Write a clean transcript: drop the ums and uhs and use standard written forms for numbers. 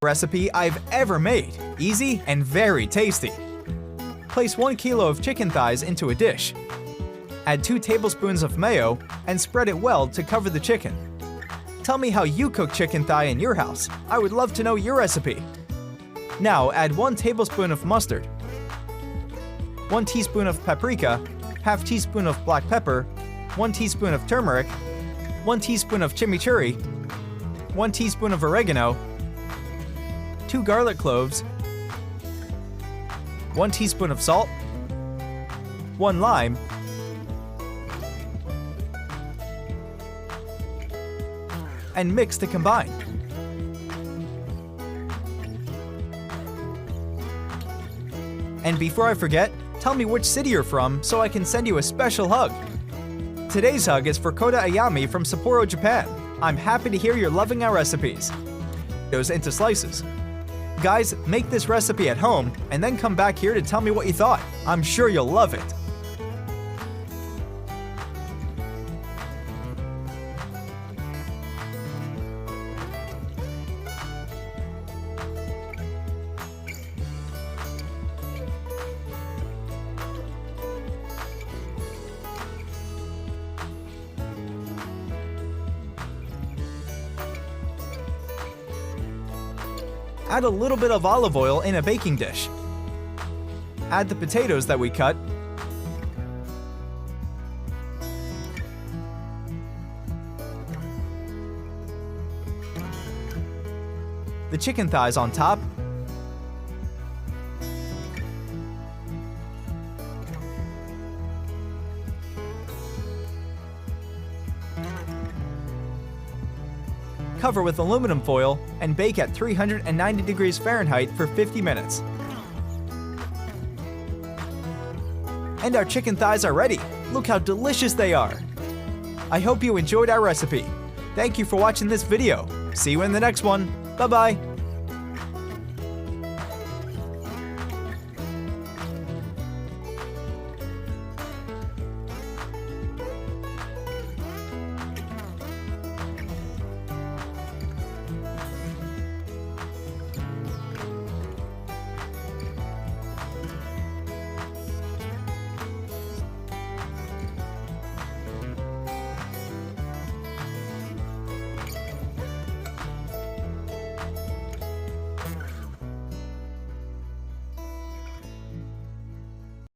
recipe I've ever made, easy and very tasty. Place 1 kilo of chicken thighs into a dish. Add 2 tablespoons of mayo and spread it well to cover the chicken. Tell me how you cook chicken thigh in your house. I would love to know your recipe. Now add 1 tablespoon of mustard, 1 teaspoon of paprika, half teaspoon of black pepper, 1 teaspoon of turmeric, 1 teaspoon of chimichurri, 1 teaspoon of oregano, 2 garlic cloves, 1 teaspoon of salt, 1 lime, and mix to combine. And before I forget, tell me which city you're from so I can send you a special hug. Today's hug is for Kota Ayami from Sapporo, Japan. I'm happy to hear you're loving our recipes. Those into slices. Guys, make this recipe at home and then come back here to tell me what you thought. I'm sure you'll love it. Add a little bit of olive oil in a baking dish. Add the potatoes that we cut. The chicken thighs on top. Cover with aluminum foil and bake at 390 degrees Fahrenheit for 50 minutes. And our chicken thighs are ready. Look how delicious they are. I hope you enjoyed our recipe. Thank you for watching this video. See you in the next one. Bye-bye.